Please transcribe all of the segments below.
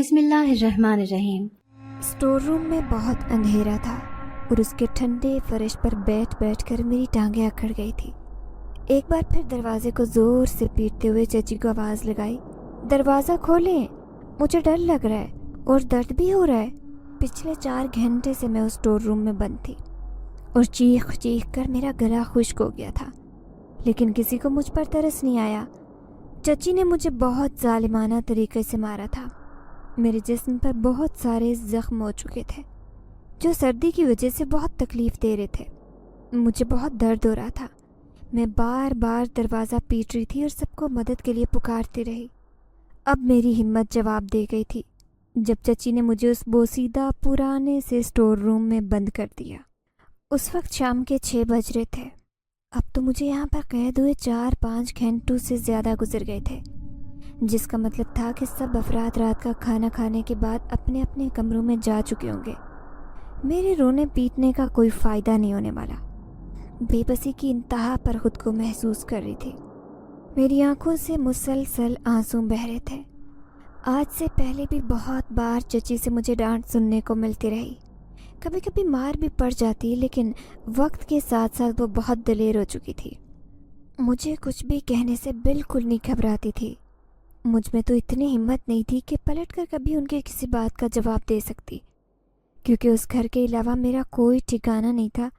بسم اللہ الرحمن الرحیم۔ اسٹور روم میں بہت اندھیرا تھا اور اس کے ٹھنڈے فرش پر بیٹھ بیٹھ کر میری ٹانگیں اکڑ گئی تھی۔ ایک بار پھر دروازے کو زور سے پیٹتے ہوئے چچی کو آواز لگائی، دروازہ کھولیں، مجھے ڈر لگ رہا ہے اور درد بھی ہو رہا ہے۔ پچھلے 4 گھنٹے سے میں اس اسٹور روم میں بند تھی اور چیخ چیخ کر میرا گلا خشک ہو گیا تھا، لیکن کسی کو مجھ پر ترس نہیں آیا۔ چچی نے مجھے بہت ظالمانہ طریقے سے مارا تھا۔ میرے جسم پر بہت سارے زخم ہو چکے تھے جو سردی کی وجہ سے بہت تکلیف دے رہے تھے۔ مجھے بہت درد ہو رہا تھا۔ میں بار بار دروازہ پیٹ رہی تھی اور سب کو مدد کے لیے پکارتی رہی۔ اب میری ہمت جواب دے گئی تھی جب چچی نے مجھے اس بوسیدہ پرانے سے اسٹور روم میں بند کر دیا۔ اس وقت شام کے 6 بج رہے تھے۔ اب تو مجھے یہاں پر قید ہوئے 4-5 گھنٹوں سے زیادہ گزر گئے تھے، جس کا مطلب تھا کہ سب افراد رات کا کھانا کھانے کے بعد اپنے اپنے کمروں میں جا چکے ہوں گے۔ میرے رونے پیٹنے کا کوئی فائدہ نہیں ہونے والا۔ بے بسی کی انتہا پر خود کو محسوس کر رہی تھی۔ میری آنکھوں سے مسلسل آنسو بہہ رہے تھے۔ آج سے پہلے بھی بہت بار چچی سے مجھے ڈانٹ سننے کو ملتی رہی، کبھی کبھی مار بھی پڑ جاتی، لیکن وقت کے ساتھ ساتھ وہ بہت دلیر ہو چکی تھی۔ مجھے کچھ بھی کہنے سے بالکل نہیں گھبراتی تھی۔ مجھ میں تو اتنی ہمت نہیں تھی کہ پلٹ کر کبھی ان کے کسی بات کا جواب دے سکتی، کیونکہ اس گھر کے علاوہ میرا کوئی ٹھکانہ نہیں تھا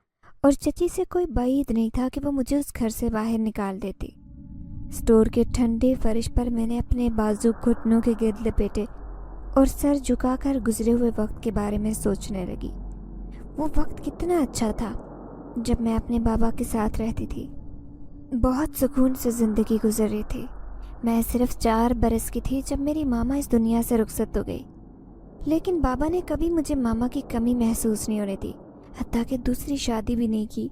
اور چچی سے کوئی بعید نہیں تھا کہ وہ مجھے اس گھر سے باہر نکال دیتی۔ اسٹور کے ٹھنڈے فرش پر میں نے اپنے بازو گھٹنوں کے گرد لپیٹے اور سر جھکا کر گزرے ہوئے وقت کے بارے میں سوچنے لگی۔ وہ وقت کتنا اچھا تھا جب میں اپنے بابا کے ساتھ رہتی تھی۔ بہت سکون سے زندگی گزر رہی تھی۔ میں صرف 4 برس کی تھی جب میری ماما اس دنیا سے رخصت ہو گئی، لیکن بابا نے کبھی مجھے ماما کی کمی محسوس نہیں ہونے دی، حتیٰ کہ دوسری شادی بھی نہیں کی،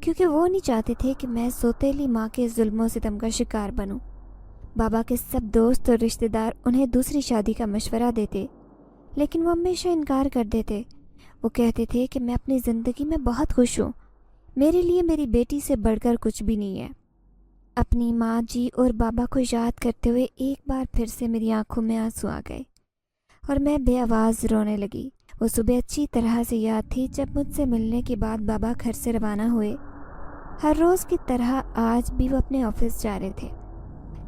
کیونکہ وہ نہیں چاہتے تھے کہ میں سوتیلی ماں کے ظلم و ستم کا شکار بنوں۔ بابا کے سب دوست اور رشتہ دار انہیں دوسری شادی کا مشورہ دیتے، لیکن وہ ہمیشہ انکار کر دیتے۔ وہ کہتے تھے کہ میں اپنی زندگی میں بہت خوش ہوں، میرے لیے میری بیٹی سے بڑھ کر کچھ بھی نہیں ہے۔ اپنی ماں جی اور بابا کو یاد کرتے ہوئے ایک بار پھر سے میری آنکھوں میں آنسو آ گئے اور میں بے آواز رونے لگی۔ وہ صبح اچھی طرح سے یاد تھی جب مجھ سے ملنے کے بعد بابا گھر سے روانہ ہوئے۔ ہر روز کی طرح آج بھی وہ اپنے آفس جا رہے تھے،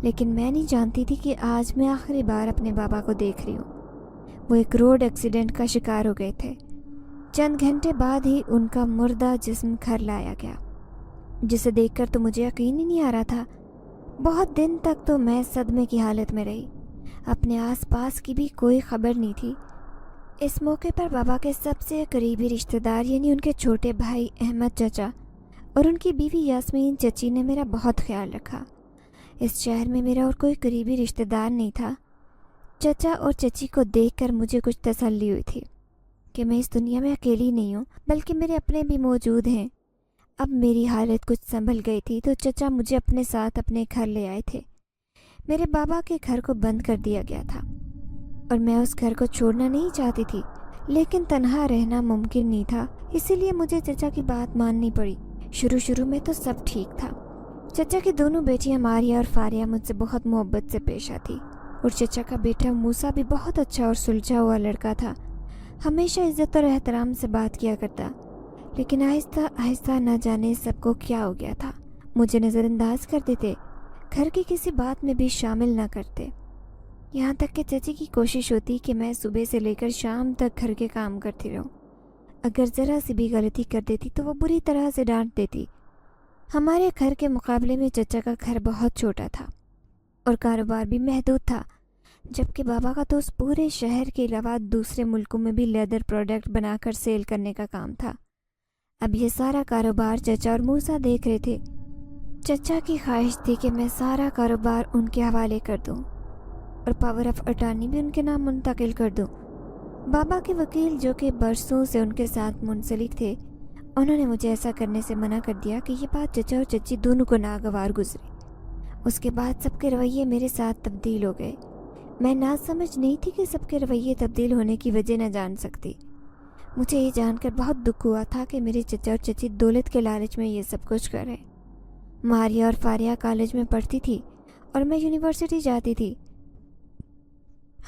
لیکن میں نہیں جانتی تھی کہ آج میں آخری بار اپنے بابا کو دیکھ رہی ہوں۔ وہ ایک روڈ ایکسیڈنٹ کا شکار ہو گئے تھے۔ چند گھنٹے بعد ہی ان کا مردہ جسم گھر لایا گیا، جسے دیکھ کر تو مجھے یقین ہی نہیں آ رہا تھا۔ بہت دن تک تو میں صدمے کی حالت میں رہی۔ اپنے آس پاس کی بھی کوئی خبر نہیں تھی۔ اس موقع پر بابا کے سب سے قریبی رشتہ دار یعنی ان کے چھوٹے بھائی احمد چچا اور ان کی بیوی یاسمین چچی نے میرا بہت خیال رکھا۔ اس شہر میں میرا اور کوئی قریبی رشتہ دار نہیں تھا۔ چچا اور چچی کو دیکھ کر مجھے کچھ تسلی ہوئی تھی کہ میں اس دنیا میں اکیلی نہیں ہوں، بلکہ میرے اپنے بھی موجود ہیں۔ اب میری حالت کچھ سنبھل گئی تھی تو چچا مجھے اپنے ساتھ اپنے گھر لے آئے تھے۔ میرے بابا کے گھر کو بند کر دیا گیا تھا اور میں اس گھر کو چھوڑنا نہیں چاہتی تھی، لیکن تنہا رہنا ممکن نہیں تھا، اسی لیے مجھے چچا کی بات ماننی پڑی۔ شروع میں تو سب ٹھیک تھا۔ چچا کی دونوں بیٹیاں ماریا اور فاریہ مجھ سے بہت محبت سے پیش آتی اور چچا کا بیٹا موسیٰ بھی بہت اچھا اور سلجھا ہوا لڑکا تھا، ہمیشہ عزت اور احترام سے بات کیا کرتا۔ لیکن آہستہ آہستہ نہ جانے سب کو کیا ہو گیا تھا، مجھے نظر انداز کر دیتے، گھر کی کسی بات میں بھی شامل نہ کرتے، یہاں تک کہ چچی کی کوشش ہوتی کہ میں صبح سے لے کر شام تک گھر کے کام کرتی رہوں۔ اگر ذرا سی بھی غلطی کر دیتی تو وہ بری طرح سے ڈانٹ دیتی۔ ہمارے گھر کے مقابلے میں چچا کا گھر بہت چھوٹا تھا اور کاروبار بھی محدود تھا، جبکہ بابا کا تو اس پورے شہر کے علاوہ دوسرے ملکوں میں بھی لیدر پروڈکٹ بنا کر سیل کرنے کا کام تھا۔ اب یہ سارا کاروبار چچا اور موسیٰ دیکھ رہے تھے۔ چچا کی خواہش تھی کہ میں سارا کاروبار ان کے حوالے کر دوں اور پاور آف اٹارنی بھی ان کے نام منتقل کر دوں۔ بابا کے وکیل جو کہ برسوں سے ان کے ساتھ منسلک تھے، انہوں نے مجھے ایسا کرنے سے منع کر دیا کہ یہ بات چچا اور چچی دونوں کو ناگوار گزری۔ اس کے بعد سب کے رویے میرے ساتھ تبدیل ہو گئے۔ میں ناسمجھ نہیں تھی کہ سب کے رویے تبدیل ہونے کی وجہ نہ جان سکتی۔ مجھے یہ جان کر بہت دکھ ہوا تھا کہ میرے چچا اور چچی دولت کے لالچ میں یہ سب کچھ کر رہے۔ ماریا اور فاریہ کالج میں پڑھتی تھی اور میں یونیورسٹی جاتی تھی۔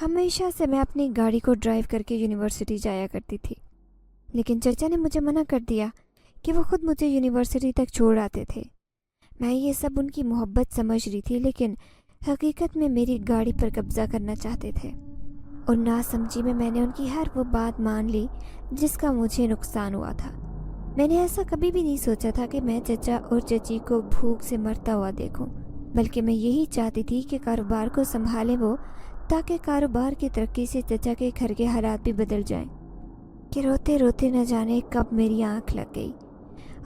ہمیشہ سے میں اپنی گاڑی کو ڈرائیو کر کے یونیورسٹی جایا کرتی تھی، لیکن چچا نے مجھے منع کر دیا کہ وہ خود مجھے یونیورسٹی تک چھوڑ آتے تھے۔ میں یہ سب ان کی محبت سمجھ رہی تھی، لیکن حقیقت میں میری گاڑی پر قبضہ کرنا چاہتے تھے، اور ناسمجھی میں نے ان کی ہر وہ بات مان لی جس کا مجھے نقصان ہوا تھا۔ میں نے ایسا کبھی بھی نہیں سوچا تھا کہ میں چچا اور چچی کو بھوک سے مرتا ہوا دیکھوں، بلکہ میں یہی چاہتی تھی کہ کاروبار کو سنبھالیں وہ، تاکہ کاروبار کی ترقی سے چچا کے گھر کے حالات بھی بدل جائیں۔ کہ روتے روتے نہ جانے کب میری آنکھ لگ گئی۔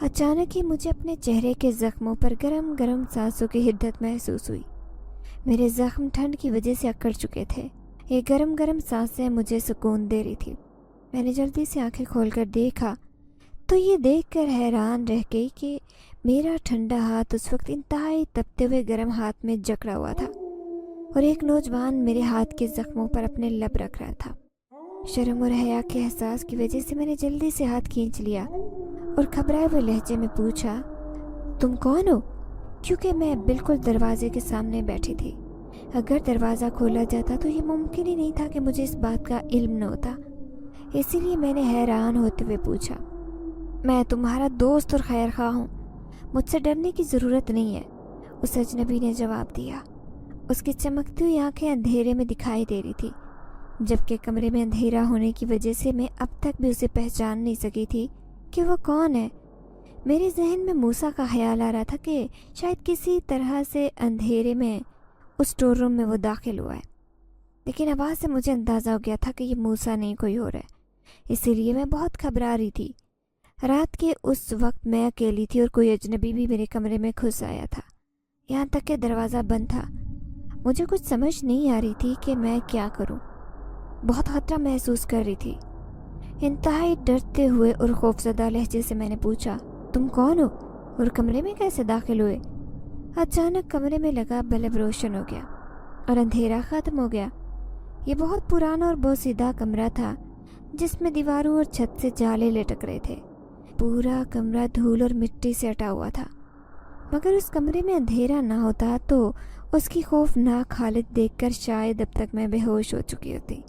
اچانک ہی مجھے اپنے چہرے کے زخموں پر گرم گرم سانسوں کی حدت محسوس ہوئی۔ میرے زخم ٹھنڈ کی وجہ سے اکڑ چکے تھے۔ یہ گرم گرم سانسیں مجھے سکون دے رہی تھی۔ میں نے جلدی سے آنکھیں کھول کر دیکھا تو یہ دیکھ کر حیران رہ گئی کہ میرا ٹھنڈا ہاتھ اس وقت انتہائی تپتے ہوئے گرم ہاتھ میں جکڑا ہوا تھا، اور ایک نوجوان میرے ہاتھ کے زخموں پر اپنے لب رکھ رہا تھا۔ شرم اور حیا کے احساس کی وجہ سے میں نے جلدی سے ہاتھ کھینچ لیا اور گھبرائے ہوئے لہجے میں پوچھا، تم کون ہو؟ کیونکہ میں بالکل دروازے کے سامنے بیٹھی تھی۔ اگر دروازہ کھولا جاتا تو یہ ممکن ہی نہیں تھا کہ مجھے اس بات کا علم نہ ہوتا، اسی لیے میں نے حیران ہوتے ہوئے پوچھا، میں تمہارا دوست اور خیر خواہ ہوں، مجھ سے ڈرنے کی ضرورت نہیں ہے، اس اجنبی نے جواب دیا۔ اس کی چمکتی ہوئی آنکھیں اندھیرے میں دکھائی دے رہی تھی، جبکہ کمرے میں اندھیرا ہونے کی وجہ سے میں اب تک بھی اسے پہچان نہیں سکی تھی کہ وہ کون ہے۔ میرے ذہن میں موسیٰ کا خیال آ رہا تھا کہ شاید کسی طرح سے اندھیرے میں اس اسٹور روم میں وہ داخل ہوا ہے، لیکن آواز سے مجھے اندازہ ہو گیا تھا کہ یہ موسیٰ نہیں کوئی اور ہے، اسی لیے میں بہت گھبرا رہی تھی۔ رات کے اس وقت میں اکیلی تھی اور کوئی اجنبی بھی میرے کمرے میں گھس آیا تھا، یہاں تک کہ دروازہ بند تھا۔ مجھے کچھ سمجھ نہیں آ رہی تھی کہ میں کیا کروں۔ بہت خطرہ محسوس کر رہی تھی۔ انتہائی ڈرتے ہوئے اور خوفزدہ لہجے سے میں نے پوچھا، تم کون ہو اور کمرے میں کیسے داخل ہوئے؟ اچانک کمرے میں لگا بلب روشن ہو گیا اور اندھیرا ختم ہو گیا۔ یہ بہت پرانا اور بوسیدہ کمرہ تھا جس میں دیواروں اور چھت سے جالے لٹک رہے تھے۔ پورا کمرہ دھول اور مٹی سے اٹا ہوا تھا، مگر اس کمرے میں اندھیرا نہ ہوتا تو اس کی خوفناک حالت دیکھ کر شاید اب تک میں بے ہوش ہو چکی ہوتی۔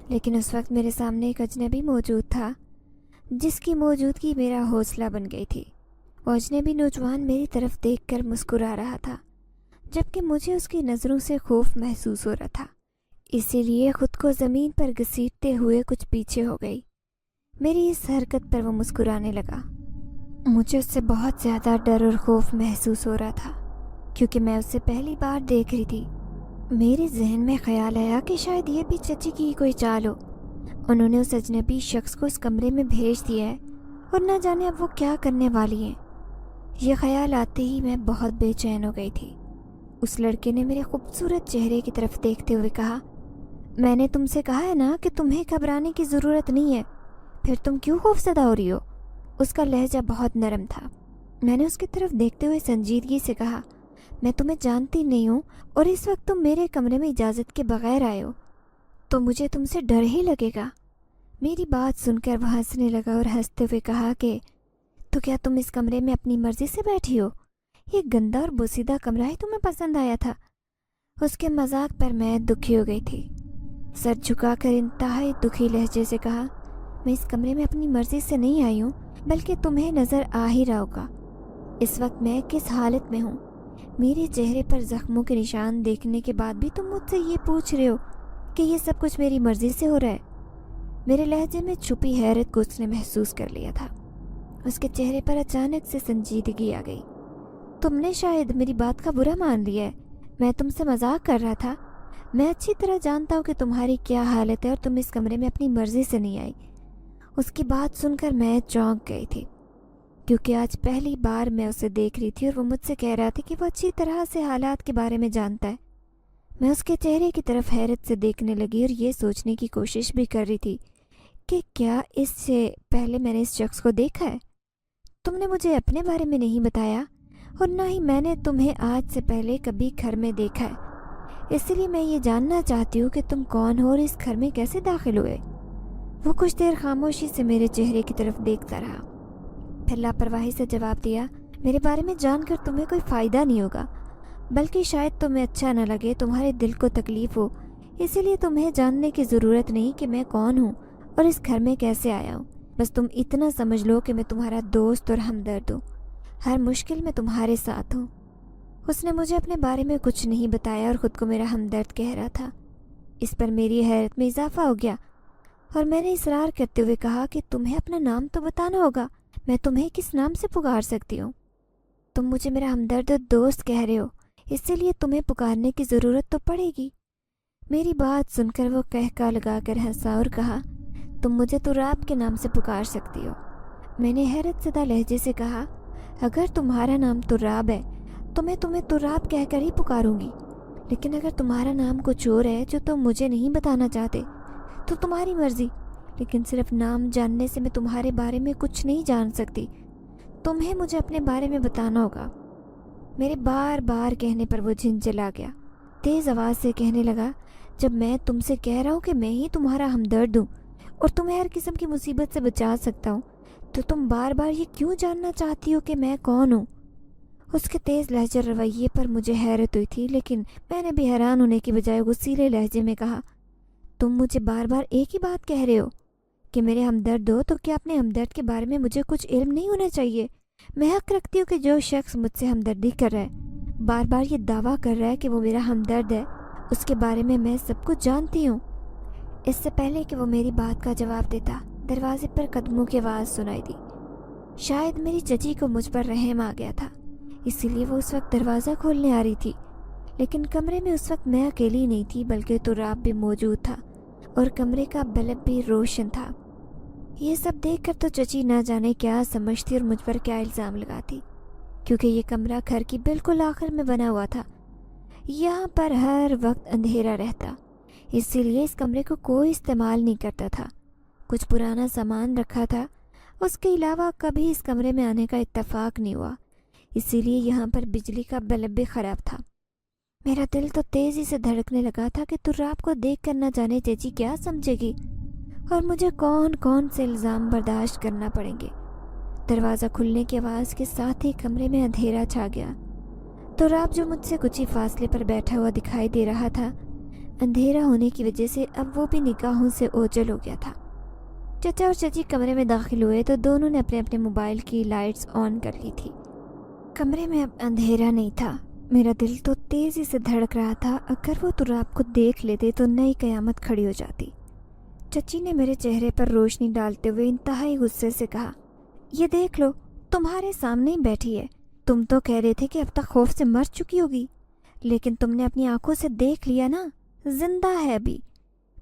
لیکن اس وقت میرے سامنے ایک اجنبی موجود تھا جس کی موجودگی میرا حوصلہ بن گئی تھی۔ وہ اجنبی نوجوان میری طرف دیکھ کر مسکرا رہا تھا، جبکہ مجھے اس کی نظروں سے خوف محسوس ہو رہا تھا، اسی لیے خود کو زمین پر گھسیٹتے ہوئے کچھ پیچھے ہو گئی۔ میری اس حرکت پر وہ مسکرانے لگا۔ مجھے اس سے بہت زیادہ ڈر اور خوف محسوس ہو رہا تھا، کیونکہ میں اسے پہلی بار دیکھ رہی تھی۔ میرے ذہن میں خیال آیا کہ شاید یہ بھی چچی کی کوئی چال ہو، انہوں نے اس اجنبی شخص کو اس کمرے میں بھیج دیا ہے اور نہ جانے اب وہ کیا کرنے والی ہیں۔ یہ خیال آتے ہی میں بہت بے چین ہو گئی تھی۔ اس لڑکے نے میرے خوبصورت چہرے کی طرف دیکھتے ہوئے کہا، میں نے تم سے کہا ہے نا کہ تمہیں گھبرانے کی ضرورت نہیں ہے، پھر تم کیوں خوفزدہ ہو رہی ہو؟ اس کا لہجہ بہت نرم تھا۔ میں نے اس کی طرف دیکھتے ہوئے سنجیدگی سے کہا، میں تمہیں جانتی نہیں ہوں اور اس وقت تم میرے کمرے میں اجازت کے بغیر آئے ہو، تو مجھے تم سے ڈر ہی لگے گا۔ میری بات سن کر وہ ہنسنے لگا اور ہنستے ہوئے کہا کہ تو کیا تم اس کمرے میں اپنی مرضی سے بیٹھی ہو؟ یہ گندا اور بوسیدہ کمرہ ہی تمہیں پسند آیا تھا؟ اس کے مذاق پر میں دکھی ہو گئی تھی۔ سر جھکا کر انتہائی دکھی لہجے سے کہا، میں اس کمرے میں اپنی مرضی سے نہیں آئی ہوں، بلکہ تمہیں نظر آ ہی رہا ہوگا اس وقت میں کس حالت میں ہوں۔ میرے چہرے پر زخموں کے نشان دیکھنے کے بعد بھی تم مجھ سے یہ پوچھ رہے ہو کہ یہ سب کچھ میری مرضی سے ہو رہا ہے؟ میرے لہجے میں چھپی حیرت کو اس نے محسوس کر لیا تھا۔ اس کے چہرے پر اچانک سے سنجیدگی آ گئی۔ تم نے شاید میری بات کا برا مان لیا ہے، میں تم سے مذاق کر رہا تھا۔ میں اچھی طرح جانتا ہوں کہ تمہاری کیا حالت ہے اور تم اس کمرے میں اپنی مرضی سے نہیں آئی۔ اس کی بات سن کر میں چونک گئی تھی، کیونکہ آج پہلی بار میں اسے دیکھ رہی تھی اور وہ مجھ سے کہہ رہا تھا کہ وہ اچھی طرح سے حالات کے بارے میں جانتا ہے۔ میں اس کے چہرے کی طرف حیرت سے دیکھنے لگی اور یہ سوچنے کی کوشش بھی کر رہی تھی کہ کیا اس سے پہلے میں نے اس شخص کو دیکھا ہے؟ تم نے مجھے اپنے بارے میں نہیں بتایا اور نہ ہی میں نے تمہیں آج سے پہلے کبھی گھر میں دیکھا ہے، اس لیے میں یہ جاننا چاہتی ہوں کہ تم کون ہو اور اس گھر میں کیسے داخل ہوئے؟ وہ کچھ دیر خاموشی سے میرے چہرے کی طرف دیکھتا رہا، پھر لاپرواہی سے جواب دیا، میرے بارے میں جان کر تمہیں کوئی فائدہ نہیں ہوگا، بلکہ شاید تمہیں اچھا نہ لگے، تمہارے دل کو تکلیف ہو، اسی لیے تمہیں جاننے کی ضرورت نہیں کہ میں کون ہوں اور اس گھر میں کیسے آیا ہوں. بس تم اتنا سمجھ لو کہ میں تمہارا دوست اور ہمدرد ہوں. ہر مشکل میں تمہارے ساتھ ہوں. اس نے مجھے اپنے بارے میں کچھ نہیں بتایا اور خود کو میرا ہمدرد کہہ رہا تھا. اس پر میری حیرت میں اضافہ ہو گیا اور میں نے اصرار کرتے ہوئے کہا کہ تمہیں اپنا نام تو بتانا ہوگا. میں تمہیں کس نام سے پکار سکتی ہوں؟ تم مجھے میرا ہمدرد اور دوست کہہ رہے ہو، اسی لیے تمہیں پکارنے کی ضرورت تو پڑے گی. میری بات سن کر وہ کہکا لگا کر ہنسا اور کہا، تم مجھے تراب کے نام سے پکار سکتی ہو. میں نے حیرت زدہ لہجے سے کہا، اگر تمہارا نام تراب ہے تو میں تمہیں تراب کہہ کر ہی پکاروں گی. لیکن اگر تمہارا نام کچھ اور ہے جو تم مجھے نہیں بتانا چاہتے تو تمہاری مرضی. لیکن صرف نام جاننے سے میں تمہارے بارے میں کچھ نہیں جان سکتی. تمہیں مجھے اپنے بارے میں بتانا ہوگا. میرے بار بار کہنے پر وہ جھنجھلا گیا. تیز آواز سے کہنے لگا، جب میں تم سے کہہ رہا ہوں کہ میں ہی تمہارا ہمدرد ہوں اور تمہیں ہر قسم کی مصیبت سے بچا سکتا ہوں، تو تم بار بار یہ کیوں جاننا چاہتی ہو کہ میں کون ہوں؟ اس کے تیز لہجے رویے پر مجھے حیرت ہوئی تھی، لیکن میں نے بھی حیران ہونے کی بجائے غصیلے لہجے میں کہا، تم مجھے بار بار ایک ہی بات کہہ رہے ہو کہ میرے ہمدرد ہو، تو کیا اپنے ہمدرد کے بارے میں مجھے کچھ علم نہیں ہونا چاہیے؟ میں حق رکھتی ہوں کہ جو شخص مجھ سے ہمدردی کر رہا ہے، بار بار یہ دعویٰ کر رہا ہے کہ وہ میرا ہمدرد ہے، اس کے بارے میں سب کچھ جانتی ہوں. اس سے پہلے کہ وہ میری بات کا جواب دیتا، دروازے پر قدموں کی آواز سنائی دی. شاید میری چچی کو مجھ پر رحم آ گیا تھا، اسی لیے وہ اس وقت دروازہ کھولنے آ رہی تھی. لیکن کمرے میں اس وقت میں اکیلی نہیں تھی، بلکہ تراب بھی موجود تھا اور کمرے کا بلب بھی روشن تھا. یہ سب دیکھ کر تو چچی نہ جانے کیا سمجھتی اور مجھ پر کیا الزام لگاتی، کیونکہ یہ کمرہ گھر کی بالکل آخر میں بنا ہوا تھا. یہاں پر ہر وقت اندھیرا رہتا، اسی لیے اس کمرے کو کوئی استعمال نہیں کرتا تھا. کچھ پرانا سامان رکھا تھا، اس کے علاوہ کبھی اس کمرے میں آنے کا اتفاق نہیں ہوا، اسی لیے یہاں پر بجلی کا بلب بھی خراب تھا. میرا دل تو تیزی سے دھڑکنے لگا تھا کہ تراب کو دیکھ کر نہ جانے چچی کیا سمجھے گی اور مجھے کون کون سے الزام برداشت کرنا پڑیں گے. دروازہ کھلنے کی آواز کے ساتھ ہی کمرے میں اندھیرا چھا گیا. تراب جو مجھ سے کچھ ہی فاصلے پر بیٹھا ہوا دکھائی دے رہا تھا، اندھیرا ہونے کی وجہ سے اب وہ بھی نگاہوں سے اوجھل ہو گیا تھا. چچا اور چچی کمرے میں داخل ہوئے تو دونوں نے اپنے اپنے موبائل کی لائٹس آن کر لی تھی. کمرے میں اب اندھیرا نہیں تھا. میرا دل تو تیزی سے دھڑک رہا تھا. اگر وہ تراب کو دیکھ لیتے تو نئی قیامت کھڑی ہو جاتی. چچی نے میرے چہرے پر روشنی ڈالتے ہوئے انتہائی غصے سے کہا، یہ دیکھ لو، تمہارے سامنے ہی بیٹھی ہے. تم تو کہہ رہے تھے کہ اب تک خوف سے مر چکی ہوگی، لیکن تم نے اپنی آنکھوں سے دیکھ لیا نا، زندہ ہے ابھی،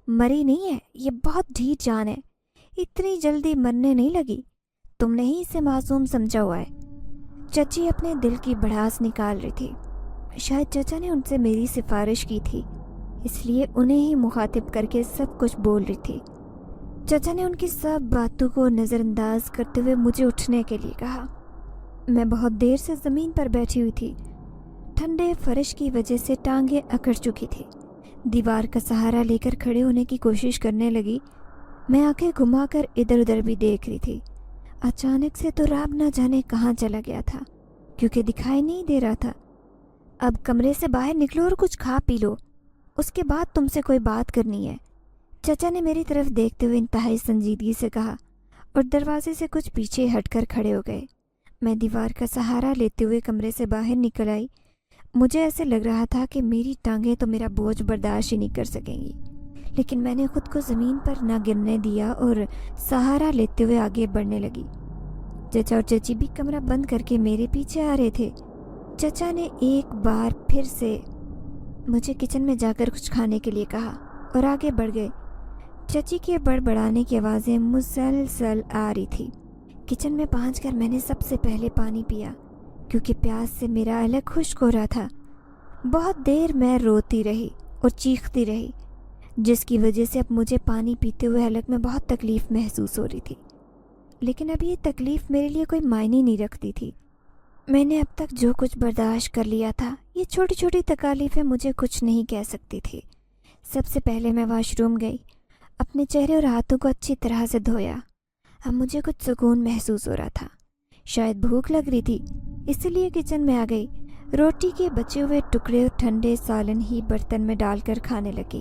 مری نہیں ہے. یہ بہت ڈھیٹ جان ہے، اتنی جلدی مرنے نہیں لگی. تم نے ہی اسے معصوم سمجھا ہوا ہے. چچی اپنے دل کی بڑھاس نکال رہی تھی. شاید چچا نے ان سے میری سفارش کی تھی، اس لیے انہیں ہی مخاطب کر کے سب کچھ بول رہی تھی. چچا نے ان کی سب باتوں کو نظر انداز کرتے ہوئے مجھے اٹھنے کے لیے کہا. میں بہت دیر سے زمین پر بیٹھی ہوئی تھی. ٹھنڈے فرش کی وجہ سے ٹانگیں اکڑ چکی تھی. دیوار کا سہارا لے کر کھڑے ہونے کی کوشش کرنے لگی. میں آنکھیں گھما کر ادھر ادھر بھی دیکھ رہی تھی. اچانک سے تراب نہ جانے کہاں چلا گیا تھا، کیونکہ دکھائی نہیں دے رہا تھا. اب کمرے سے باہر نکلو اور کچھ کھا پی لو، اس کے بعد تم سے کوئی بات کرنی ہے. چچا نے میری طرف دیکھتے ہوئے انتہائی سنجیدگی سے کہا اور دروازے سے کچھ پیچھے ہٹ کر کھڑے ہو گئے. میں دیوار کا سہارا لیتے ہوئے کمرے سے باہر نکل آئی. مجھے ایسے لگ رہا تھا کہ میری ٹانگیں تو میرا بوجھ برداشت ہی نہیں کر سکیں گی، لیکن میں نے خود کو زمین پر نہ گرنے دیا اور سہارا لیتے ہوئے آگے بڑھنے لگی. چچا اور چچی بھی کمرہ بند کر کے میرے پیچھے آ رہے تھے. چچا نے ایک بار پھر سے مجھے کچن میں جا کر کچھ کھانے کے لیے کہا اور آگے بڑھ گئے. چچی کے بڑبڑانے کی آوازیں مسلسل آ رہی تھی. کچن میں پہنچ کر میں نے سب سے پہلے پانی پیا، کیونکہ پیاس سے میرا حلق خشک ہو رہا تھا. بہت دیر میں روتی رہی اور چیختی رہی، جس کی وجہ سے اب مجھے پانی پیتے ہوئے حلق میں بہت تکلیف محسوس ہو رہی تھی. لیکن اب یہ تکلیف میرے لیے کوئی معنی نہیں رکھتی تھی. میں نے اب تک جو کچھ برداشت کر لیا تھا، یہ چھوٹی چھوٹی تکالیفیں مجھے کچھ نہیں کہہ سکتی تھی. سب سے پہلے میں واش روم گئی، اپنے چہرے اور ہاتھوں کو اچھی طرح سے دھویا. اب مجھے کچھ سکون محسوس ہو رہا تھا. شاید بھوک لگ رہی تھی، اسی لیے کچن میں آ گئی. روٹی کے بچے ہوئے ٹکڑے اور ٹھنڈے سالن ہی برتن میں ڈال کر کھانے لگی.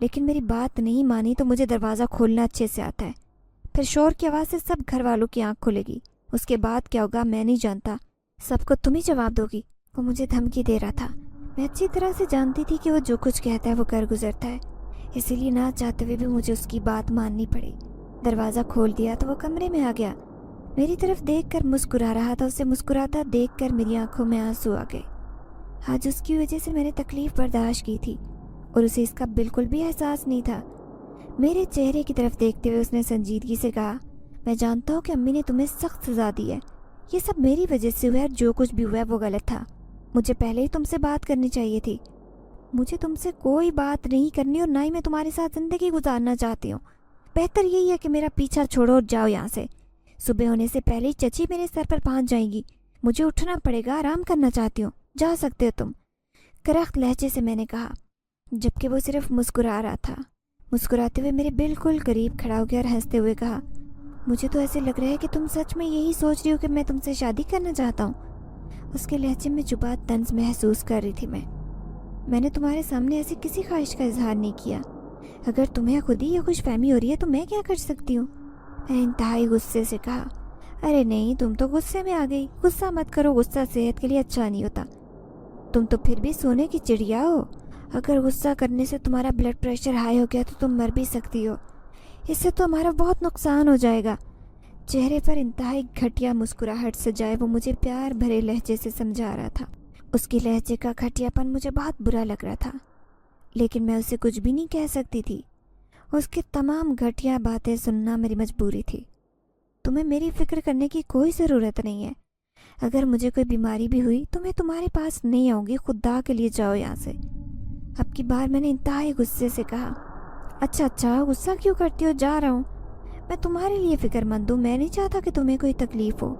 لیکن میری بات نہیں مانی تو مجھے دروازہ کھولنا اچھے سے آتا ہے. پھر شور کی آواز سے سب گھر والوں کی آنکھ کھلے گی. اس کے بعد کیا ہوگا میں نہیں جانتا. سب کو تم ہی جواب دو گی. وہ مجھے دھمکی دے رہا تھا. میں اچھی طرح سے جانتی تھی کہ وہ جو کچھ کہتا ہے وہ کر گزرتا ہے، اسی لیے نہ چاہتے ہوئے بھی مجھے اس کی بات ماننی پڑی. دروازہ کھول دیا تو وہ کمرے میں آ گیا. میری طرف دیکھ کر مسکرا رہا تھا. اسے مسکراتا دیکھ کر میری آنکھوں میں آنسو آ گئے. آج اس کی وجہ سے میں نے تکلیف برداشت کی تھی اور اسے اس کا بالکل بھی احساس نہیں تھا. میرے چہرے کی طرف دیکھتے ہوئے اس نے سنجیدگی سے کہا، میں جانتا ہوں کہ امی نے تمہیں سخت سزا دی ہے. یہ سب میری وجہ سے ہوا ہے. جو کچھ بھی ہوا ہے وہ غلط تھا. مجھے پہلے ہی تم سے بات کرنی چاہیے تھی. مجھے تم سے کوئی بات نہیں کرنی اور نہ ہی میں تمہارے ساتھ زندگی گزارنا چاہتی ہوں. بہتر یہی ہے کہ میرا پیچھا چھوڑو اور جاؤ یہاں سے. صبح ہونے سے پہلے ہی چچی میرے سر پر پہنچ جائیں گی. مجھے اٹھنا پڑے گا. آرام کرنا چاہتی ہوں. جا سکتے ہو تم. کرخت لہجے سے میں نے کہا، جبکہ وہ صرف مسکرا رہا تھا. مسکراتے ہوئے میرے بالکل قریب کھڑا ہو گیا اور ہنستے ہوئے کہا، مجھے تو ایسے لگ رہا ہے کہ تم سچ میں یہی سوچ رہی ہو کہ میں تم سے شادی کرنا چاہتا ہوں. اس کے لہجے میں چھپا طنز محسوس کر رہی تھی. میں نے تمہارے سامنے ایسی کسی خواہش کا اظہار نہیں کیا. اگر تمہیں خود ہی یہ خوش فہمی ہو رہی ہے تو میں کیا کر سکتی ہوں؟ میں انتہائی غصے سے کہا. ارے نہیں، تم تو غصے میں آ گئی. غصہ مت کرو. غصہ صحت کے لیے اچھا نہیں ہوتا. تم تو پھر بھی سونے کی چڑیا ہو. اگر غصہ کرنے سے تمہارا بلڈ پریشر ہائی ہو گیا تو تم مر بھی سکتی ہو. اس سے تو ہمارا بہت نقصان ہو جائے گا. چہرے پر انتہائی گھٹیا مسکراہٹ سجائے وہ مجھے پیار بھرے لہجے سے سمجھا رہا تھا. اس کی لہجے کا گھٹیا پن مجھے بہت برا لگ رہا تھا، لیکن میں اسے کچھ بھی نہیں کہہ سکتی تھی. اس کی تمام گھٹیا باتیں سننا میری مجبوری تھی. تمہیں میری فکر کرنے کی کوئی ضرورت نہیں ہے. اگر مجھے کوئی بیماری بھی ہوئی تو میں تمہارے پاس نہیں آؤں گی. خدا کے لیے جاؤ یہاں سے. اب کی بار میں نے انتہائی غصے سے کہا. اچھا غصہ کیوں کرتی ہو؟ جا رہا ہوں. میں تمہارے لیے فکر مند ہوں. میں نہیں چاہتا کہ تمہیں کوئی تکلیف ہو،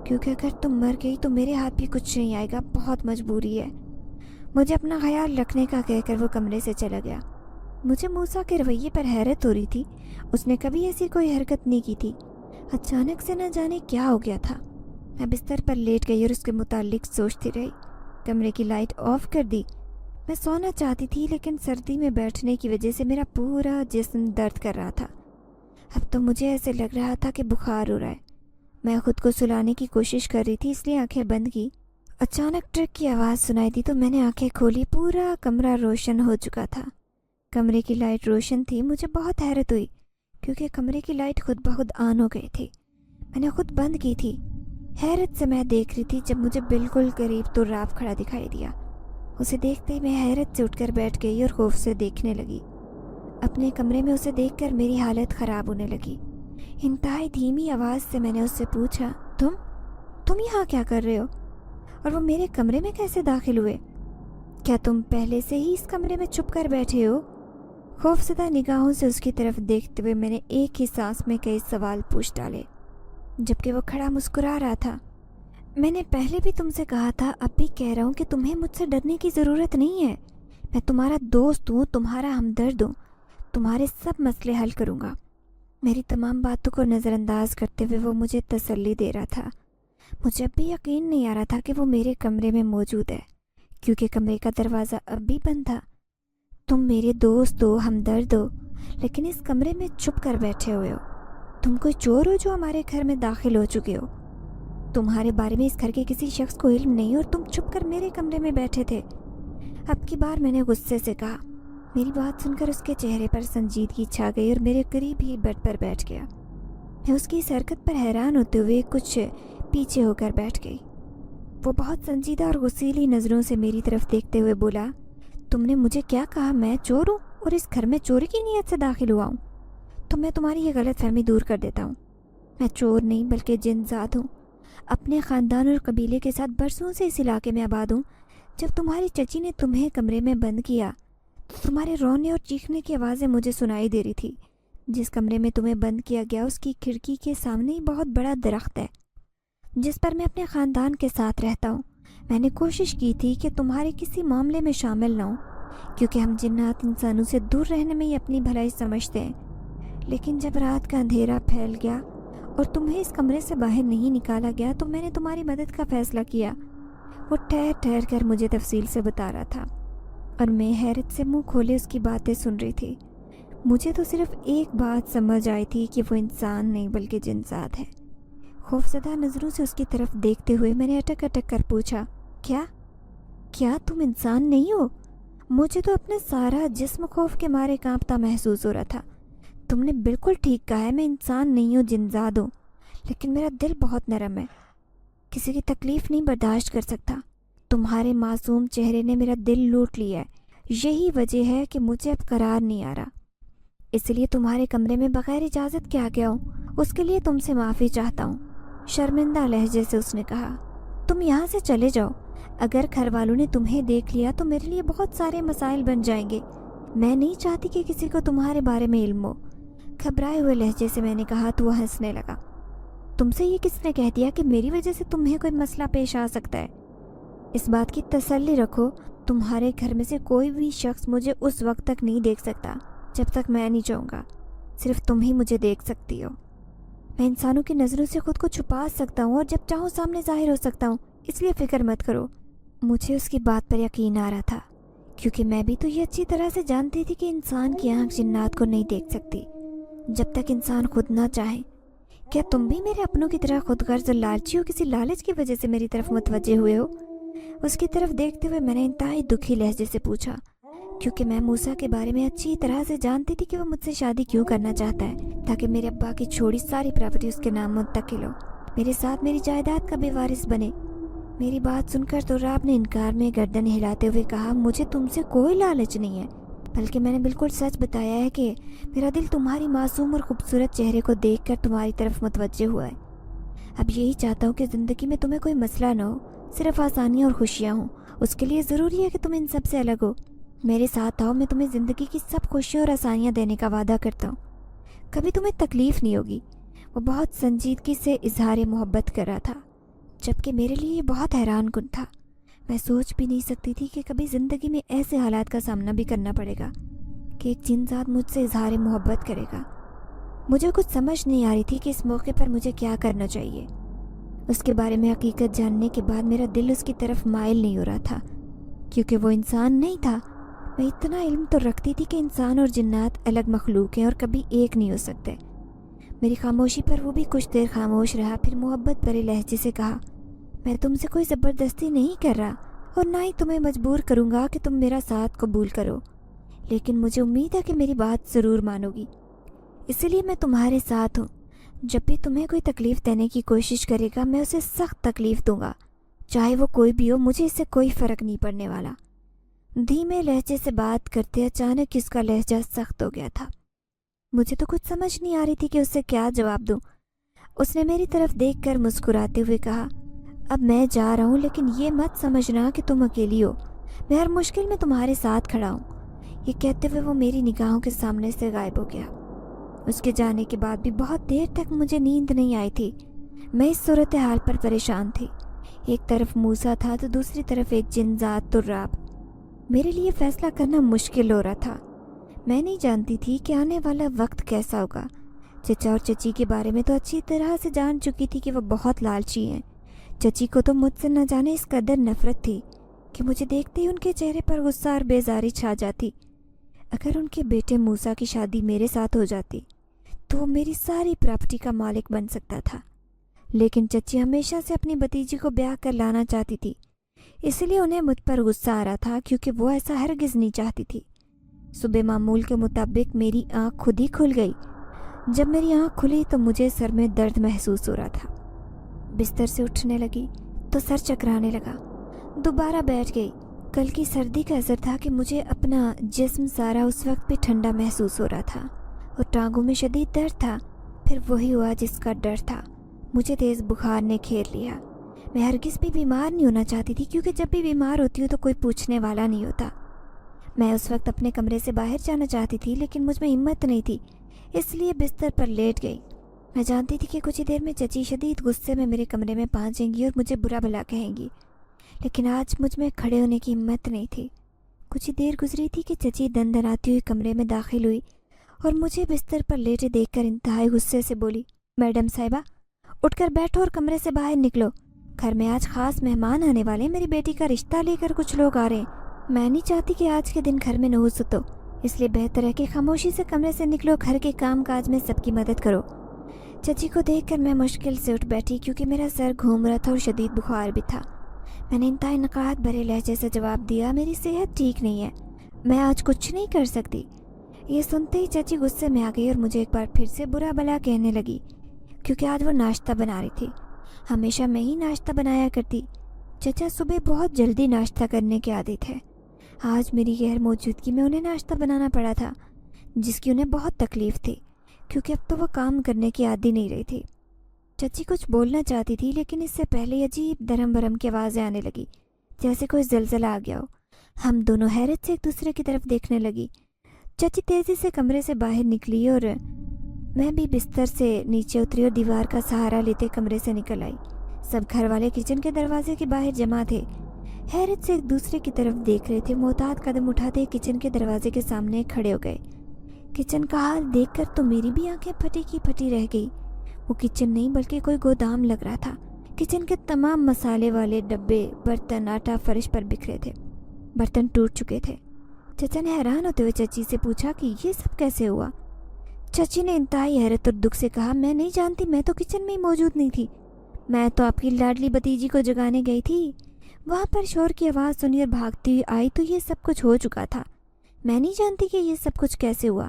کیونکہ اگر تم مر گئی تو میرے ہاتھ بھی کچھ نہیں آئے گا. بہت مجبوری ہے. مجھے اپنا خیال رکھنے کا کہہ کر وہ کمرے سے چلا گیا. مجھے موسیٰ کے رویے پر حیرت ہو رہی تھی. اس نے کبھی ایسی کوئی حرکت نہیں کی تھی. اچانک سے نہ جانے کیا ہو گیا تھا. میں بستر پر لیٹ گئی اور اس کے متعلق سوچتی رہی. کمرے کی لائٹ آف کر دی. میں سونا چاہتی تھی لیکن سردی میں بیٹھنے کی وجہ سے میرا پورا جسم درد کر رہا تھا. اب تو مجھے ایسے لگ رہا تھا کہ بخار ہو رہا ہے. میں خود کو سلانے کی کوشش کر رہی تھی، اس لیے آنکھیں بند کی. اچانک ٹرک کی آواز سنائی دی تو میں نے آنکھیں کھولی. پورا کمرہ روشن ہو چکا تھا. کمرے کی لائٹ روشن تھی. مجھے بہت حیرت ہوئی کیونکہ کمرے کی لائٹ خود بخود آن ہو گئی تھی. میں نے خود بند کی تھی. حیرت سے میں دیکھ رہی تھی جب مجھے بالکل قریب تو راف کھڑا دکھائی دیا. اسے دیکھتے ہی میں حیرت سے اٹھ کر بیٹھ گئی اور خوف سے دیکھنے لگی. اپنے کمرے میں اسے دیکھ کر میری حالت خراب ہونے لگی. انتہائی دھیمی آواز سے میں نے اس سے پوچھا، تم یہاں کیا کر رہے ہو؟ اور وہ میرے کمرے میں کیسے داخل ہوئے؟ کیا تم پہلے سے ہی اس کمرے میں چھپ کر بیٹھے ہو؟ خوفزدہ نگاہوں سے اس کی طرف دیکھتے ہوئے میں نے ایک ہی سانس میں کئی سوال پوچھ ڈالے، جبکہ وہ کھڑا مسکرا رہا تھا. میں نے پہلے بھی تم سے کہا تھا، اب بھی کہہ رہا ہوں کہ تمہیں مجھ سے ڈرنے کی ضرورت نہیں ہے. میں تمہارا دوست ہوں، تمہارا ہمدرد ہوں. تمہارے سب مسئلے حل کروں گا. میری تمام باتوں کو نظر انداز کرتے ہوئے وہ مجھے تسلی دے رہا تھا. مجھے اب بھی یقین نہیں آ رہا تھا کہ وہ میرے کمرے میں موجود ہے، کیونکہ کمرے کا دروازہ اب بھی بند تھا. تم میرے دوست ہو، ہمدرد ہو، لیکن اس کمرے میں چھپ کر بیٹھے ہوئے ہو. تم کوئی چور ہو جو ہمارے گھر میں داخل ہو چکے ہو. تمہارے بارے میں اس گھر کے کسی شخص کو علم نہیں اور تم چھپ کر میرے کمرے میں بیٹھے تھے. اب کی بار میں نے غصے سے کہا. میری بات سن کر اس کے چہرے پر سنجیدگی چھا گئی اور میرے قریب ہی بیڈ پر بیٹھ گیا. میں اس کی اس حرکت پر حیران ہوتے ہوئے کچھ پیچھے ہو کر بیٹھ گئی. وہ بہت سنجیدہ اور غصیلی نظروں سے میری طرف دیکھتے ہوئے بولا، تم نے مجھے کیا کہا؟ میں چور ہوں اور اس گھر میں چوری کی نیت سے داخل ہوا ہوں؟ تو میں تمہاری یہ غلط فہمی دور کر دیتا ہوں. میں چور نہیں بلکہ جن زاد ہوں. اپنے خاندان اور قبیلے کے ساتھ برسوں سے اس علاقے میں آباد ہوں. جب تمہاری چچی نے تمہیں کمرے میں بند کیا تو تمہارے رونے اور چیخنے کی آوازیں مجھے سنائی دے رہی تھی. جس کمرے میں تمہیں بند کیا گیا اس کی کھڑکی کے سامنے ہی بہت بڑا درخت ہے جس پر میں اپنے خاندان کے ساتھ رہتا ہوں. میں نے کوشش کی تھی کہ تمہارے کسی معاملے میں شامل نہ ہوں، کیونکہ ہم جنات انسانوں سے دور رہنے میں ہی اپنی بھلائی سمجھتے ہیں. لیکن جب رات کا اندھیرا پھیل گیا اور تمہیں اس کمرے سے باہر نہیں نکالا گیا تو میں نے تمہاری مدد کا فیصلہ کیا. وہ ٹھہر ٹھہر کر مجھے تفصیل سے بتا رہا تھا. اور میں حیرت سے منہ کھولے اس کی باتیں سن رہی تھی۔ مجھے تو صرف ایک بات سمجھ آئی تھی کہ وہ انسان نہیں بلکہ جنزاد ہے۔ خوفزدہ نظروں سے اس کی طرف دیکھتے ہوئے میں نے اٹک اٹک کر پوچھا، کیا تم انسان نہیں ہو؟ مجھے تو اپنا سارا جسم خوف کے مارے کانپتا محسوس ہو رہا تھا۔ تم نے بالکل ٹھیک کہا ہے، میں انسان نہیں ہوں، جنزاد ہوں، لیکن میرا دل بہت نرم ہے، کسی کی تکلیف نہیں برداشت کر سکتا۔ تمہارے معصوم چہرے نے میرا دل لوٹ لیا ہے، یہی وجہ ہے کہ مجھے اب قرار نہیں آ رہا، اس لیے تمہارے کمرے میں بغیر اجازت کے آ گیا ہوں۔ اس کے لیے تم سے معافی چاہتا ہوں، شرمندہ لہجے سے اس نے کہا۔ تم یہاں سے چلے جاؤ، اگر گھر والوں نے تمہیں دیکھ لیا تو میرے لیے بہت سارے مسائل بن جائیں گے، میں نہیں چاہتی کہ کسی کو تمہارے بارے میں علم ہو۔ گھبرائے ہوئے لہجے سے میں نے کہا تو وہ ہنسنے لگا۔ تم سے یہ کس نے کہہ دیا کہ میری وجہ سے تمہیں کوئی مسئلہ پیش آ سکتا ہے؟ اس بات کی تسلی رکھو، تمہارے گھر میں سے کوئی بھی شخص مجھے اس وقت تک نہیں دیکھ سکتا جب تک میں نہیں چاہوں گا، صرف تم ہی مجھے دیکھ سکتی ہو۔ میں انسانوں کی نظروں سے خود کو چھپا سکتا ہوں اور جب چاہوں سامنے ظاہر ہو سکتا ہوں، اس لیے فکر مت کرو۔ مجھے اس کی بات پر یقین آ رہا تھا، کیونکہ میں بھی تو یہ اچھی طرح سے جانتی تھی کہ انسان کی آنکھ جنات کو نہیں دیکھ سکتی جب تک انسان خود نہ چاہے۔ کیا تم بھی میرے اپنوں کی طرح خود غرض اور لالچی ہو، کسی لالچ کی وجہ سے میری طرف متوجہ ہوئے ہو؟ اس کی طرف دیکھتے ہوئے میں نے انتہائی دکھی لہجے سے پوچھا، کیونکہ میں موسیٰ کے بارے میں اچھی طرح سے جانتی تھی کہ وہ مجھ سے شادی کیوں کرنا چاہتا ہے، تاکہ میرے ابا کی چھوڑی ساری پراپرٹی اس کے نام منتقل ہو، میرے ساتھ میری جائیداد کا بھی وارث بنے۔ میری بات سن کر تراب نے انکار میں گردن ہلاتے ہوئے کہا، مجھے تم سے کوئی لالچ نہیں ہے، بلکہ میں نے بالکل سچ بتایا ہے کہ میرا دل تمہاری معصوم اور خوبصورت چہرے کو دیکھ کر تمہاری طرف متوجہ ہوا ہے۔ اب یہی چاہتا ہوں کہ زندگی میں تمہیں کوئی مسئلہ نہ ہو، صرف آسانیاں اور خوشیاں ہوں۔ اس کے لیے ضروری ہے کہ تم ان سب سے الگ ہو۔ میرے ساتھ آؤ، میں تمہیں زندگی کی سب خوشیاں اور آسانیاں دینے کا وعدہ کرتا ہوں، کبھی تمہیں تکلیف نہیں ہوگی۔ وہ بہت سنجیدگی سے اظہار محبت کر رہا تھا، جبکہ میرے لیے یہ بہت حیران کن تھا۔ میں سوچ بھی نہیں سکتی تھی کہ کبھی زندگی میں ایسے حالات کا سامنا بھی کرنا پڑے گا کہ ایک جنزاد مجھ سے اظہار محبت کرے گا۔ مجھے کچھ سمجھ نہیں آ رہی تھی کہ اس موقع پر مجھے کیا کرنا چاہیے۔ اس کے بارے میں حقیقت جاننے کے بعد میرا دل اس کی طرف مائل نہیں ہو رہا تھا، کیونکہ وہ انسان نہیں تھا۔ میں اتنا علم تو رکھتی تھی کہ انسان اور جنات الگ مخلوق ہیں اور کبھی ایک نہیں ہو سکتے۔ میری خاموشی پر وہ بھی کچھ دیر خاموش رہا، پھر محبت بھرے لہجے سے کہا، میں تم سے کوئی زبردستی نہیں کر رہا اور نہ ہی تمہیں مجبور کروں گا کہ تم میرا ساتھ قبول کرو، لیکن مجھے امید ہے کہ میری بات ضرور مانو گی، اسی لیے میں تمہارے ساتھ ہوں۔ جب بھی تمہیں کوئی تکلیف دینے کی کوشش کرے گا میں اسے سخت تکلیف دوں گا، چاہے وہ کوئی بھی ہو، مجھے اس سے کوئی فرق نہیں پڑنے والا۔ دھیمے لہجے سے بات کرتے اچانک اس کا لہجہ سخت ہو گیا تھا۔ مجھے تو کچھ سمجھ نہیں آ رہی تھی کہ اس سے کیا جواب دوں۔ اس نے میری طرف دیکھ کر مسکراتے ہوئے کہا، اب میں جا رہا ہوں، لیکن یہ مت سمجھنا کہ تم اکیلی ہو، میں ہر مشکل میں تمہارے ساتھ کھڑا ہوں۔ یہ کہتے ہوئے وہ میری نگاہوں کے سامنے سے غائب ہو گیا۔ اس کے جانے کے بعد بھی بہت دیر تک مجھے نیند نہیں آئی تھی۔ میں اس صورتحال پر پریشان تھی، ایک طرف موسیٰ تھا تو دوسری طرف ایک جنزاد تراب۔ میرے لیے فیصلہ کرنا مشکل ہو رہا تھا۔ میں نہیں جانتی تھی کہ آنے والا وقت کیسا ہوگا۔ چچا اور چچی کے بارے میں تو اچھی طرح سے جان چکی تھی کہ وہ بہت لالچی ہیں۔ چچی کو تو مجھ سے نہ جانے اس قدر نفرت تھی کہ مجھے دیکھتے ہی ان کے چہرے پر غصہ اور بیزاری چھا جاتی۔ اگر ان کے بیٹے موسیٰ کی شادی میرے ساتھ ہو جاتی تو وہ میری ساری پراپرٹی کا مالک بن سکتا تھا، لیکن چچی ہمیشہ سے اپنی بھتیجی کو بیاہ کر لانا چاہتی تھی، اس لیے انہیں مجھ پر غصہ آ رہا تھا، کیونکہ وہ ایسا ہرگز نہیں چاہتی تھی۔ صبح معمول کے مطابق میری آنکھ خود ہی کھل گئی۔ جب میری آنکھ کھلی تو مجھے سر میں درد محسوس ہو رہا تھا۔ بستر سے اٹھنے لگی تو سر چکرانے لگا، دوبارہ بیٹھ گئی۔ کل کی سردی کا اثر تھا کہ مجھے اپنا جسم سارا اس وقت بھی ٹھنڈا محسوس ہو رہا تھا اور ٹانگوں میں شدید درد تھا۔ پھر وہی ہوا جس کا ڈر تھا، مجھے تیز بخار نے گھیر لیا۔ میں ہرگز بھی بیمار نہیں ہونا چاہتی تھی، کیونکہ جب بھی بیمار ہوتی ہوں تو کوئی پوچھنے والا نہیں ہوتا۔ میں اس وقت اپنے کمرے سے باہر جانا چاہتی تھی، لیکن مجھ میں ہمت نہیں تھی، اس لیے بستر پر لیٹ گئی۔ میں جانتی تھی کہ کچھ ہی دیر میں چچی شدید غصے میں میرے کمرے میں پہنچیں گی اور مجھے برا بھلا کہیں گی، لیکن آج مجھ میں کھڑے ہونے کی ہمت نہیں تھی۔ کچھ ہی دیر گزری تھی کہ چچی دندناتی ہوئی کمرے میں داخل ہوئی اور مجھے بستر پر لیٹے دیکھ کر انتہائی غصے سے بولی، میڈم صاحبہ اٹھ کر بیٹھو اور کمرے سے باہر نکلو، گھر میں آج خاص مہمان آنے والے ہیں، میری بیٹی کا رشتہ لے کر کچھ لوگ آ رہے ہیں، میں نہیں چاہتی کہ آج کے دن گھر میں نحوست ہو، اس لیے بہتر ہے کہ خاموشی سے کمرے سے نکلو، گھر کے کام کاج میں سب کی مدد کرو۔ چچی کو دیکھ کر میں مشکل سے اٹھ بیٹھی کیونکہ میرا سر گھوم رہا تھا اور شدید بخار بھی تھا۔ میں نے انتہائی نقاہت بھرے لہجے سے جواب دیا، میری صحت ٹھیک نہیں ہے، میں آج کچھ نہیں کر سکتی۔ یہ سنتے ہی چچی غصے میں آ گئی اور مجھے ایک بار پھر سے برا بھلا کہنے لگی کیونکہ آج وہ ناشتہ بنا رہی تھی۔ ہمیشہ میں ہی ناشتہ بنایا کرتی، چچا صبح بہت جلدی ناشتہ کرنے کے عادی تھے۔ آج میری غیر موجودگی میں انہیں ناشتہ بنانا پڑا تھا، جس کی انہیں بہت تکلیف تھی کیونکہ اب تو وہ کام کرنے کی عادی نہیں رہی تھی۔ چچی کچھ بولنا چاہتی تھی لیکن اس سے پہلے عجیب درم برم کی آوازیں آنے لگی جیسے کوئی زلزلہ آ گیا ہو۔ ہم دونوں حیرت سے ایک دوسرے کی طرف دیکھنے لگی۔ چچی تیزی سے کمرے سے باہر نکلی اور میں بھی بستر سے نیچے اتری اور دیوار کا سہارا لیتے کمرے سے نکل آئی۔ سب گھر والے کچن کے دروازے کے باہر جمع تھے، حیرت سے ایک دوسرے کی طرف دیکھ رہے تھے۔ محتاط قدم اٹھاتے کچن کے دروازے کے سامنے کھڑے ہو گئے۔ کچن کا حال دیکھ کر تو میری بھی آنکھیں پھٹی کی پھٹی رہ گئی۔ وہ کچن نہیں بلکہ کوئی گودام لگ رہا تھا۔ کچن کے تمام مسالے والے ڈبے، برتن، آٹا فرش پر بکھرے تھے، برتن ٹوٹ چکے تھے۔ چچا نے حیران ہوتے ہوئے چچی سے پوچھا کہ یہ سب کیسے ہوا؟ چچی نے انتہائی حیرت اور دکھ سے کہا، میں نہیں جانتی، میں تو کچن میں ہی موجود نہیں تھی، میں تو آپ کی لاڈلی بھتیجی کو جگانے گئی تھی، وہاں پر شور کی آواز سنی اور بھاگتی ہوئی آئی تو یہ سب کچھ ہو چکا تھا، میں نہیں جانتی کہ یہ سب کچھ کیسے ہوا۔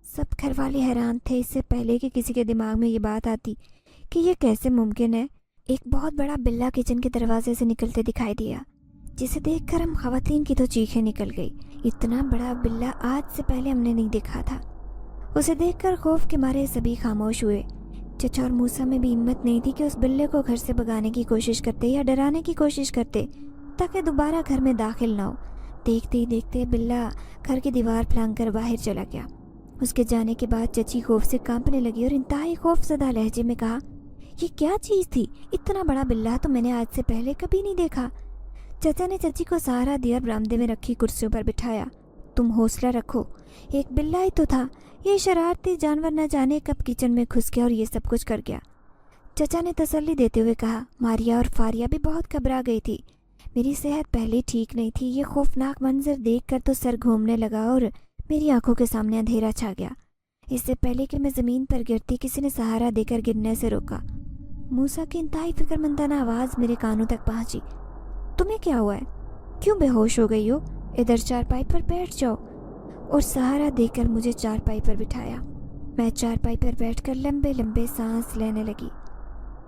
سب گھر والے حیران تھے، اس سے پہلے کہ کسی کے دماغ میں یہ بات آتی کہ یہ کیسے ممکن ہے۔ ایک بہت بڑا بلہ کچن کے دروازے سے نکلتے دکھائی دیا، جسے دیکھ کر ہم خواتین کی تو چیخیں نکل گئی۔ اتنا بڑا بلہ آج سے پہلے ہم نے نہیں دیکھا تھا۔ اسے دیکھ کر خوف کے مارے سبھی خاموش ہوئے۔ چچا اور موسیٰ میں بھی ہمت نہیں تھی کہ اس بلے کو گھر سے بھگانے کی کوشش کرتے یا ڈرانے کی کوشش کرتے تاکہ دوبارہ گھر میں داخل نہ ہو۔ دیکھتے ہی دیکھتے بلہ گھر کی دیوار پھلانگ کر باہر چلا گیا۔ اس کے جانے کے بعد چچی خوف سے کانپنے لگی اور انتہائی خوف زدہ لہجے میں کہا، یہ کیا چیز تھی؟ اتنا بڑا بلہ تو میں نے آج سے پہلے کبھی نہیں دیکھا۔ چچا نے چچی کو سہارا دیا اور برآمدے میں رکھی کرسیوں پر بٹھایا۔ تم حوصلہ رکھو، ایک بلہ ہی تو تھا، یہ شرارتی جانور نہ جانے کب کچن میں گھس گیا اور یہ سب کچھ کر گیا۔ چچا نے تسلی دیتے ہوئے کہا، ماریا اور فاریا بھی بہت گھبرا گئی تھی، میری صحت پہلے ٹھیک نہیں تھی۔ یہ خوفناک منظر دیکھ کر تو سر گھومنے لگا اور میری آنکھوں کے سامنے اندھیرا چھا گیا۔ اس سے پہلے کہ میں زمین پر گرتی کسی نے سہارا دے کر گرنے سے روکا۔ موسیٰ کی انتہائی فکر مندانہ آواز میرے کانوں تک پہنچی، تمہیں کیا ہوا ہے؟ کیوں بے ہوش ہو گئی ہو؟ ادھر چارپائی پر بیٹھ جاؤ، اور سہارا دے کر مجھے چارپائی پر بٹھایا۔ میں چارپائی پر بیٹھ کر لمبے لمبے سانس لینے لگی۔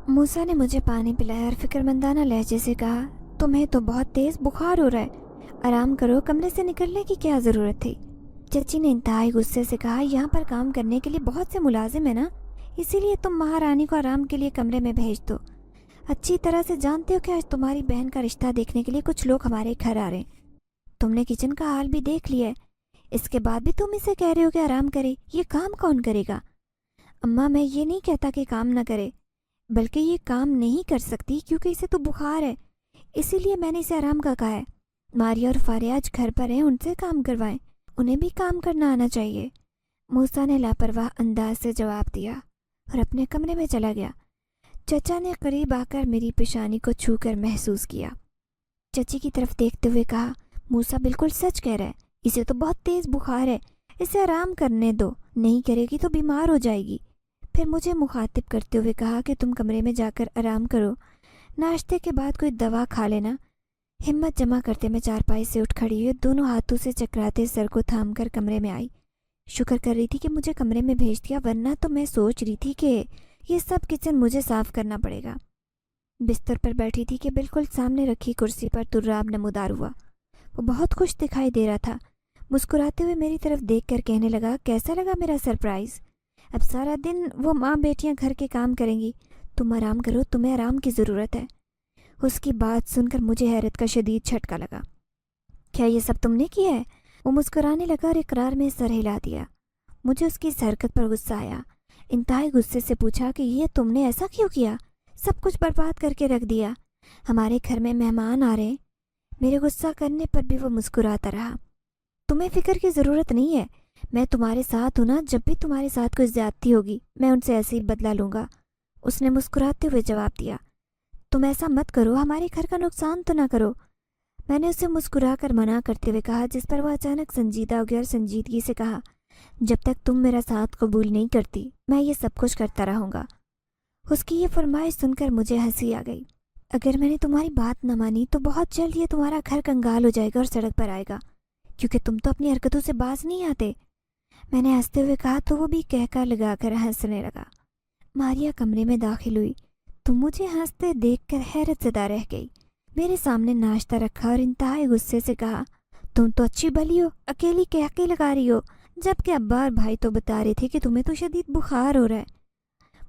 موسیٰ نے مجھے پانی پلایا اور فکر مندانہ لہجے سے کہا، تمہیں تو بہت تیز بخار ہو رہا ہے، آرام کرو، کمرے سے نکلنے کی کیا ضرورت تھی؟ چچی نے انتہائی غصے سے کہا، یہاں پر کام کرنے کے لیے بہت سے ملازم ہیں نا، اسی لیے تم مہارانی کو آرام کے لیے کمرے میں بھیج دو۔ اچھی طرح سے جانتے ہو کہ آج تمہاری بہن کا رشتہ دیکھنے کے لیے کچھ لوگ ہمارے گھر آ رہے ہیں، تم نے کچن کا حال بھی دیکھ لیا ہے، اس کے بعد بھی تم اسے کہہ رہے ہو کہ آرام کرے، یہ کام کون کرے گا؟ اماں میں یہ نہیں کہتا کہ کام نہ کرے، بلکہ یہ کام نہیں کر سکتی کیونکہ اسے تو بخار ہے، اسی لیے میں نے اسے آرام کا کہا ہے۔ ماریا اور فاریا آج گھر پر ہیں، ان سے کام کروائیں، انہیں بھی کام کرنا آنا چاہیے۔ موسیٰ نے لاپرواہ انداز سے جواب دیا اور اپنے کمرے میں چلا گیا۔ چچا نے قریب آ کر میری پیشانی کو چھو کر محسوس کیا۔ چچی کی طرف دیکھتے ہوئے کہا، موسیٰ بالکل سچ کہہ رہا ہے، اسے تو بہت تیز بخار ہے، اسے آرام کرنے دو، نہیں کرے گی تو بیمار ہو جائے گی۔ پھر مجھے مخاطب کرتے ہوئے کہا کہ تم کمرے میں جا کر آرام کرو، ناشتے کے بعد کوئی دوا کھا لینا۔ ہمت جمع کرتے میں چارپائی سے اٹھ کھڑی ہوئی، دونوں ہاتھوں سے چکراتے سر کو تھام کر کمرے میں آئی۔ شکر کر رہی تھی کہ مجھے کمرے میں بھیج دیا، ورنہ تو میں سوچ رہی تھی کہ یہ سب کچن مجھے صاف کرنا پڑے گا۔ بستر پر بیٹھی تھی کہ بالکل سامنے رکھی کرسی پر تراب نمودار ہوا۔ وہ بہت خوش دکھائی دے رہا تھا، مسکراتے ہوئے میری طرف دیکھ کر کہنے لگا، کیسا لگا میرا سرپرائز؟ اب سارا دن وہ ماں بیٹیاں گھر کے کام کریں گی، تم آرام کرو، تمہیں آرام کی ضرورت ہے۔ اس کی بات سن کر مجھے حیرت کا شدید جھٹکا لگا۔ کیا یہ سب تم نے کیا ہے؟ وہ مسکرانے لگا اور اقرار میں سر ہلا دیا۔ مجھے اس کی اس حرکت پر غصہ آیا، انتہائی غصے سے پوچھا کہ یہ تم نے ایسا کیوں کیا؟ سب کچھ برباد کر کے رکھ دیا، ہمارے گھر میں مہمان آ رہے ہیں۔ میرے غصہ کرنے پر بھی وہ مسکراتا رہا۔ تمہیں فکر کی ضرورت نہیں ہے، میں تمہارے ساتھ ہوں نا، جب بھی تمہارے ساتھ کوئی زیادتی ہوگی میں ان سے ایسے ہی بدلہ لوں گا۔ اس نے مسکراتے ہوئے جواب دیا، تم ایسا مت کرو، ہمارے گھر کا نقصان تو نہ کرو۔ میں نے اسے مسکرا کر منع کرتے ہوئے کہا، جس پر وہ اچانک سنجیدہ ہو گیا اور سنجیدگی سے کہا، جب تک تم میرا ساتھ قبول نہیں کرتی میں یہ سب کچھ کرتا رہوں گا۔ اس کی یہ فرمائش سن کر مجھے ہنسی آ گئی۔ اگر میں نے تمہاری بات نہ مانی تو بہت جلد یہ تمہارا گھر کنگال ہو جائے گا اور سڑک پر آئے گا، کیونکہ تم تو اپنی حرکتوں سے باز نہیں آتے۔ میں نے ہنستے ہوئے کہا تو وہ بھی کہکا لگا کر ہنسنے لگا۔ ماریا کمرے میں داخل ہوئی تو مجھے ہنستے دیکھ کر حیرت زدہ رہ گئی۔ میرے سامنے ناشتہ رکھا اور انتہائی غصے سے کہا، تم تو اچھی بھلی ہو، اکیلی کہکے لگا رہی ہو، جبکہ ابا اور بھائی تو بتا رہے تھے کہ تمہیں تو شدید بخار ہو رہا ہے۔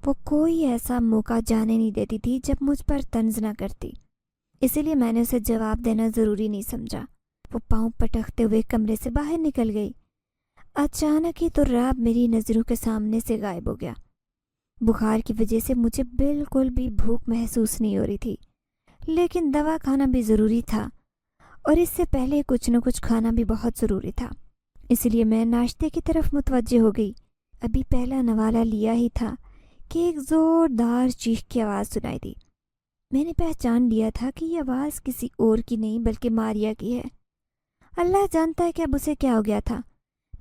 وہ کوئی ایسا موقع جانے نہیں دیتی تھی جب مجھ پر طنز نہ کرتی، اسی لیے میں نے اسے جواب دینا ضروری نہیں سمجھا۔ وہ پاؤں پٹکتے ہوئے کمرے سے باہر نکل گئی۔ اچانک ہی تو راب میری نظروں کے سامنے سے غائب ہو گیا۔ بخار کی وجہ سے مجھے بالکل بھی بھوک محسوس نہیں ہو رہی تھی، لیکن دوا کھانا بھی ضروری تھا، اور اس سے پہلے کچھ نہ کچھ کھانا بھی بہت ضروری تھا، اس لیے میں ناشتے کی طرف متوجہ ہو گئی۔ ابھی پہلا نوالہ لیا ہی تھا کہ ایک زوردار چیخ کی آواز سنائی دی۔ میں نے پہچان لیا تھا کہ یہ آواز کسی اور کی نہیں بلکہ ماریا کی ہے۔ اللہ جانتا ہے کہ اب اسے کیا ہو گیا تھا۔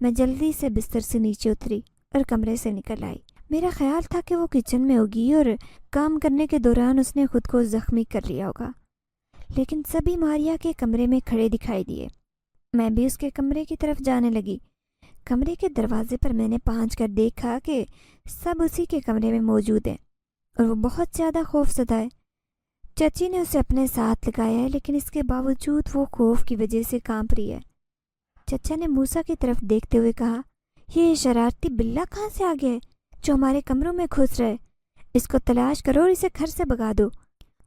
میں جلدی سے بستر سے نیچے اتری اور کمرے سے نکل آئی۔ میرا خیال تھا کہ وہ کچن میں ہوگی اور کام کرنے کے دوران اس نے خود کو زخمی کر لیا ہوگا، لیکن سبھی ماریا کے کمرے میں کھڑے دکھائی دیے۔ میں بھی اس کے کمرے کی طرف جانے لگی۔ کمرے کے دروازے پر میں نے پہنچ کر دیکھا کہ سب اسی کے کمرے میں موجود ہیں اور وہ بہت زیادہ خوف زدہ ہے۔ چچی نے اسے اپنے ساتھ لگایا ہے، لیکن اس کے باوجود وہ خوف کی وجہ سے کانپ رہی ہے۔ چچا نے موسیٰ کی طرف دیکھتے ہوئے کہا، یہ شرارتی بلّا کہاں سے آ گیا ہے جو ہمارے کمروں میں گھس رہا ہے؟ اس کو تلاش کرو اور اسے گھر سے بھگا دو۔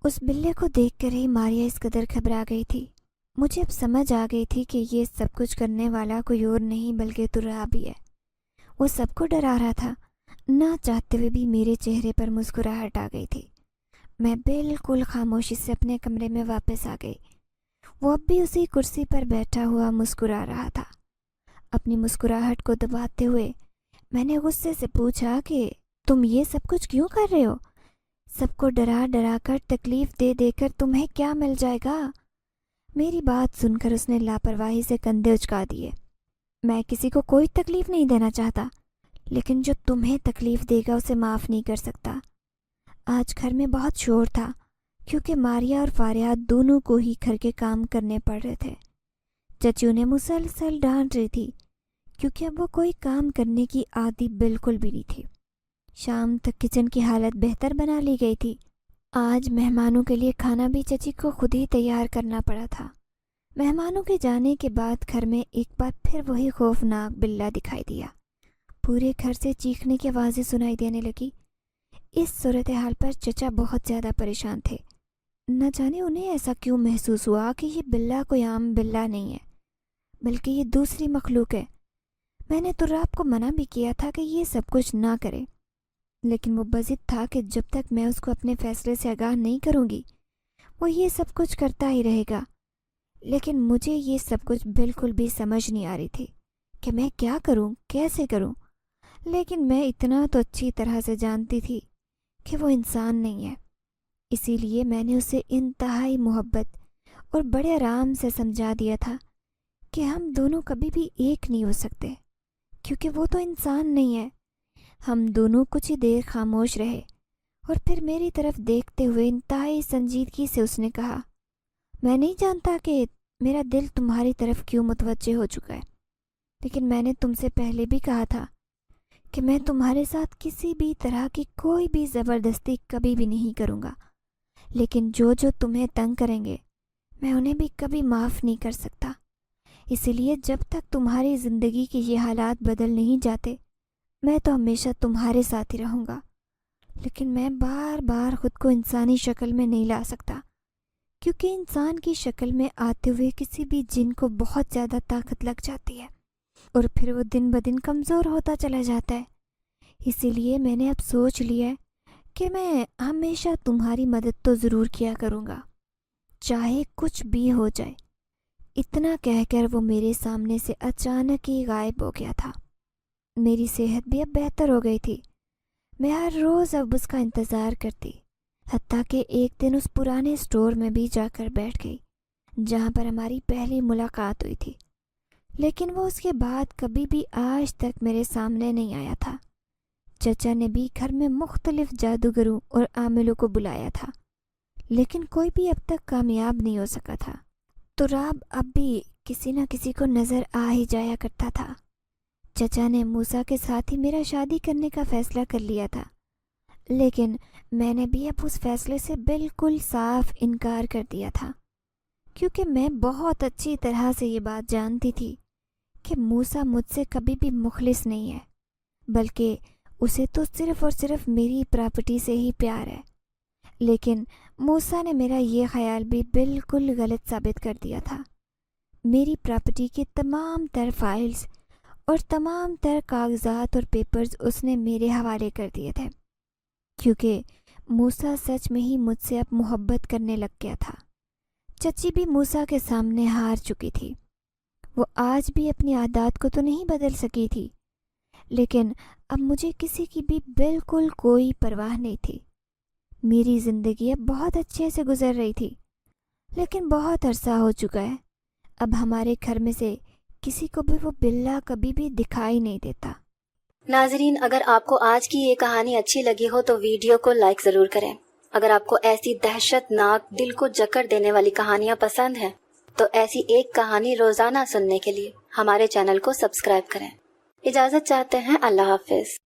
اس بلے کو دیکھ کر ہی ماریا اس قدر گھبرا گئی تھی۔ مجھے اب سمجھ آ گئی تھی کہ یہ سب کچھ کرنے والا کوئی اور نہیں بلکہ تراب ہی ہے۔ وہ سب کو ڈرا رہا تھا۔ نہ چاہتے ہوئے بھی میرے چہرے پر مسکراہٹ آ گئی تھی۔ میں بالکل خاموشی سے اپنے کمرے میں واپس آ گئی۔ وہ اب بھی اسی کرسی پر بیٹھا ہوا مسکرا رہا تھا۔ اپنی مسکراہٹ کو دباتے ہوئے میں نے غصے سے پوچھا کہ تم یہ سب کچھ کیوں کر رہے ہو؟ سب کو ڈرا ڈرا کر تکلیف دے دے کر تمہیں کیا مل جائے گا؟ میری بات سن کر اس نے لاپرواہی سے کندھے اچکا دیے۔ میں کسی کو کوئی تکلیف نہیں دینا چاہتا، لیکن جو تمہیں تکلیف دے گا اسے معاف نہیں کر سکتا۔ آج گھر میں بہت شور تھا کیونکہ ماریا اور فاریہ دونوں کو ہی گھر کے کام کرنے پڑ رہے تھے۔ چچی انہیں مسلسل ڈانٹ رہی تھی کیونکہ اب وہ کوئی کام کرنے کی عادی بالکل بھی نہیں تھی۔ شام تک کچن کی حالت بہتر بنا لی گئی تھی۔ آج مہمانوں کے لیے کھانا بھی چچی کو خود ہی تیار کرنا پڑا تھا۔ مہمانوں کے جانے کے بعد گھر میں ایک بار پھر وہی خوفناک بلّا دکھائی دیا۔ پورے گھر سے چیخنے کی آوازیں سنائی دینے لگی۔ اس صورتحال پر چچا بہت زیادہ پریشان تھے۔ نہ جانے انہیں ایسا کیوں محسوس ہوا کہ یہ بلّا کوئی عام بلّا نہیں ہے بلکہ یہ دوسری مخلوق ہے۔ میں نے تراب کو منع بھی کیا تھا کہ یہ سب کچھ نہ کرے، لیکن وہ بضد تھا کہ جب تک میں اس کو اپنے فیصلے سے آگاہ نہیں کروں گی وہ یہ سب کچھ کرتا ہی رہے گا۔ لیکن مجھے یہ سب کچھ بالکل بھی سمجھ نہیں آ رہی تھی کہ میں کیا کروں، کیسے کروں۔ لیکن میں اتنا تو اچھی طرح سے جانتی تھی کہ وہ انسان نہیں ہے، اسی لیے میں نے اسے انتہائی محبت اور بڑے آرام سے سمجھا دیا تھا کہ ہم دونوں کبھی بھی ایک نہیں ہو سکتے کیونکہ وہ تو انسان نہیں ہے۔ ہم دونوں کچھ ہی دیر خاموش رہے اور پھر میری طرف دیکھتے ہوئے انتہائی سنجیدگی سے اس نے کہا، میں نہیں جانتا کہ میرا دل تمہاری طرف کیوں متوجہ ہو چکا ہے، لیکن میں نے تم سے پہلے بھی کہا تھا کہ میں تمہارے ساتھ کسی بھی طرح کی کوئی بھی زبردستی کبھی بھی نہیں کروں گا، لیکن جو تمہیں تنگ کریں گے میں انہیں بھی کبھی معاف نہیں کر سکتا۔ اسی لیے جب تک تمہاری زندگی کے یہ حالات بدل نہیں جاتے میں تو ہمیشہ تمہارے ساتھ ہی رہوں گا، لیکن میں بار بار خود کو انسانی شکل میں نہیں لا سکتا کیونکہ انسان کی شکل میں آتے ہوئے کسی بھی جن کو بہت زیادہ طاقت لگ جاتی ہے اور پھر وہ دن بدن کمزور ہوتا چلا جاتا ہے۔ اسی لیے میں نے اب سوچ لیا ہے کہ میں ہمیشہ تمہاری مدد تو ضرور کیا کروں گا، چاہے کچھ بھی ہو جائے۔ اتنا کہہ کر وہ میرے سامنے سے اچانک ہی غائب ہو گیا تھا۔ میری صحت بھی اب بہتر ہو گئی تھی۔ میں ہر روز اب اس کا انتظار کرتی، حتیٰ کہ ایک دن اس پرانے اسٹور میں بھی جا کر بیٹھ گئی جہاں پر ہماری پہلی ملاقات ہوئی تھی، لیکن وہ اس کے بعد کبھی بھی آج تک میرے سامنے نہیں آیا تھا۔ چچا نے بھی گھر میں مختلف جادوگروں اور عاملوں کو بلایا تھا، لیکن کوئی بھی اب تک کامیاب نہیں ہو سکا تھا۔ تراب اب بھی کسی نہ کسی کو نظر آ ہی جایا کرتا تھا۔ چچا نے موسیٰ کے ساتھ ہی میرا شادی کرنے کا فیصلہ کر لیا تھا، لیکن میں نے بھی اب اس فیصلے سے بالکل صاف انکار کر دیا تھا، کیونکہ میں بہت اچھی طرح سے یہ بات جانتی تھی کہ موسیٰ مجھ سے کبھی بھی مخلص نہیں ہے، بلکہ اسے تو صرف اور صرف میری پراپرٹی سے ہی پیار ہے۔ لیکن موسیٰ نے میرا یہ خیال بھی بالکل غلط ثابت کر دیا تھا۔ میری پراپرٹی کے تمام تر فائلز اور تمام تر کاغذات اور پیپرز اس نے میرے حوالے کر دیے تھے، کیونکہ موسیٰ سچ میں ہی مجھ سے اب محبت کرنے لگ گیا تھا۔ چچی بھی موسیٰ کے سامنے ہار چکی تھی۔ وہ آج بھی اپنی عادات کو تو نہیں بدل سکی تھی، لیکن اب مجھے کسی کی بھی بالکل کوئی پرواہ نہیں تھی۔ میری زندگی اب بہت اچھے سے گزر رہی تھی، لیکن بہت عرصہ ہو چکا ہے اب ہمارے گھر میں سے کسی کو بھی وہ بلّا کبھی بھی دکھائی نہیں دیتا۔ ناظرین، اگر آپ کو آج کی یہ کہانی اچھی لگی ہو تو ویڈیو کو لائک ضرور کریں۔ اگر آپ کو ایسی دہشت ناک دل کو جکڑ دینے والی کہانیاں پسند ہیں تو ایسی ایک کہانی روزانہ سننے کے لیے ہمارے چینل کو سبسکرائب کریں۔ اجازت چاہتے ہیں، اللہ حافظ۔